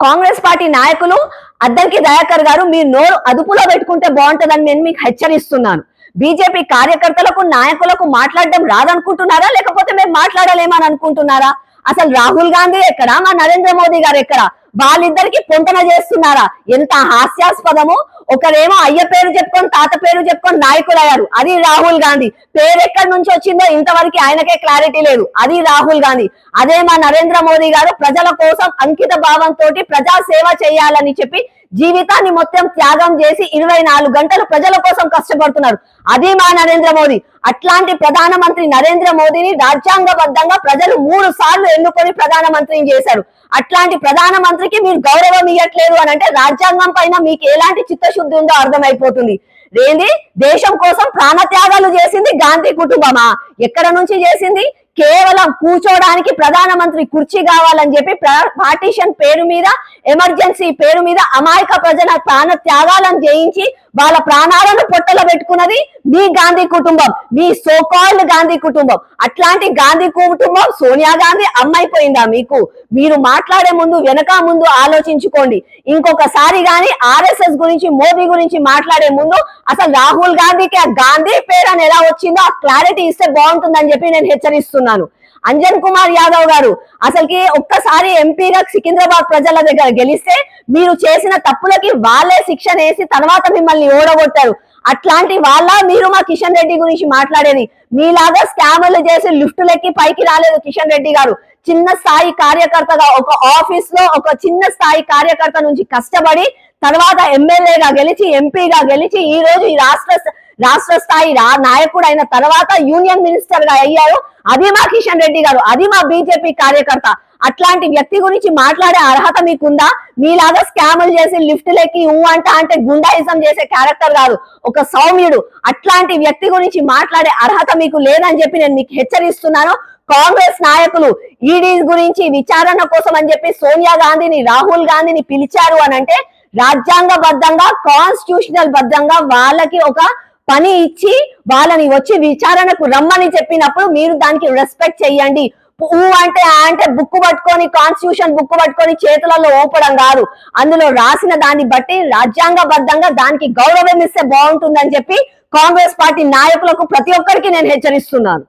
Congress party నాయకులు అద్దంకి దయాకర్ గారు మీరు నోరు అదుపులో పెట్టుకుంటే బాగుంటుందని నేను మీకు హెచ్చరిస్తున్నాను. బీజేపీ కార్యకర్తలకు నాయకులకు మాట్లాడడం రాదనుకుంటున్నారా, లేకపోతే మేము మాట్లాడలేమని అనుకుంటున్నారా? అసలు రాహుల్ గాంధీ ఎక్కడ, మా నరేంద్ర మోదీ గారు ఎక్కడ? వాళ్ళిద్దరికి పొంతన చేస్తున్నారా? ఎంత హాస్యాస్పదము. ఒకరేమో అయ్య పేరు చెప్పుకొని తాత పేరు చెప్పుకొని నాయకులు అయ్యారు, అది రాహుల్ గాంధీ. పేరు ఎక్కడి నుంచి వచ్చిందో ఇంతవరకు ఆయనకే క్లారిటీ లేదు, అది రాహుల్ గాంధీ. అదే మా నరేంద్ర మోదీ గారు ప్రజల కోసం అంకిత భావంతో ప్రజా సేవ చేయాలని చెప్పి జీవితాన్ని మొత్తం త్యాగం చేసి 24 గంటలు ప్రజల కోసం కష్టపడుతున్నారు, అది మా నరేంద్ర మోదీ. అట్లాంటి ప్రధానమంత్రి నరేంద్ర మోదీని రాజ్యాంగబద్ధంగా ప్రజలు 3 సార్లు ఎన్నుకొని ప్రధానమంత్రిని చేశారు. అట్లాంటి ప్రధానమంత్రికి మీరు గౌరవం ఇవ్వట్లేదు అని అంటే రాజ్యాంగం పైన మీకు ఎలాంటి చిత్తశుద్ధి ఉందో అర్థమైపోతుంది. ఏంది, దేశం కోసం ప్రాణత్యాగాలు చేసింది గాంధీ కుటుంబమా? ఎక్కడ నుంచి చేసింది? కేవలం కూర్చోడానికి ప్రధానమంత్రి కుర్చీ కావాలని చెప్పి పార్టీషన్ పేరు మీద, ఎమర్జెన్సీ పేరు మీద అమాయక ప్రజల ప్రాణ త్యాగాలను చేయించి వాళ్ళ ప్రాణాలను పొట్టలో పెట్టుకున్నది మీ గాంధీ కుటుంబం, మీ సోకాల్డ్ గాంధీ కుటుంబం. అట్లాంటి గాంధీ కుటుంబం సోనియా గాంధీ అమ్మైపోయిందా మీకు? మీరు మాట్లాడే ముందు వెనక ముందు ఆలోచించుకోండి. ఇంకొకసారి గాని ఆర్ఎస్ఎస్ గురించి, మోదీ గురించి మాట్లాడే ముందు అసలు రాహుల్ గాంధీకి ఆ గాంధీ పేరు అని ఎలా వచ్చిందో ఆ క్లారిటీ ఇస్తే బాగుంటుందని చెప్పి నేను హెచ్చరిస్తున్నాను. అంజన్ కుమార్ యాదవ్ గారు అసలుకి ఒక్కసారి ఎంపీగా సికింద్రాబాద్ ప్రజల దగ్గర గెలిస్తే మీరు చేసిన తప్పులకి వాళ్ళే శిక్షణ వేసి తర్వాత మిమ్మల్ని ఓడగొట్టారు. అట్లాంటి వాళ్ళ మీరు మా కిషన్ రెడ్డి గురించి మాట్లాడేది? మీలాగా స్కామర్లు చేసి లిఫ్టులెక్కి పైకి రాలేదు కిషన్ రెడ్డి గారు. చిన్న స్థాయి కార్యకర్తగా ఒక ఆఫీస్ లో ఒక చిన్న స్థాయి కార్యకర్త నుంచి కష్టపడి తర్వాత ఎమ్మెల్యేగా గెలిచి, ఎంపీగా గెలిచి ఈ రోజు ఈ రాష్ట్ర స్థాయి నాయకుడు అయిన తర్వాత యూనియన్ మినిస్టర్ గా అయ్యారు, అది మా కిషన్ రెడ్డి గారు, అది మా బీజేపీ కార్యకర్త. అట్లాంటి వ్యక్తి గురించి మాట్లాడే అర్హత మీకుందా? మీలాగా స్కాములు చేసి లిఫ్టులెక్కి అంటే గుండాయిజం చేసే క్యారెక్టర్ కాదు, ఒక సౌమ్యుడు. అట్లాంటి వ్యక్తి గురించి మాట్లాడే అర్హత మీకు లేదని చెప్పి నేను మీకు హెచ్చరిస్తున్నాను. కాంగ్రెస్ నాయకులు ఈడీ గురించి విచారణ కోసం అని చెప్పి సోనియా గాంధీని, రాహుల్ గాంధీని పిలిచారు అని అంటే రాజ్యాంగబద్ధంగా, కాన్స్టిట్యూషనల్ బద్ధంగా వాళ్ళకి ఒక పని ఇచ్చి వాళ్ళని వచ్చి విచారణకు రమ్మని చెప్పినప్పుడు మీరు దానికి రెస్పెక్ట్ చెయ్యండి. అంటే బుక్ పట్టుకొని, కాన్స్టిట్యూషన్ బుక్ పట్టుకొని చేతులలో ఓపడం కాదు, అందులో రాసిన దాన్ని బట్టి రాజ్యాంగబద్ధంగా దానికి గౌరవం ఇస్తే బాగుంటుందని చెప్పి కాంగ్రెస్ పార్టీ నాయకులకు ప్రతి ఒక్కరికి నేను హెచ్చరిస్తున్నాను.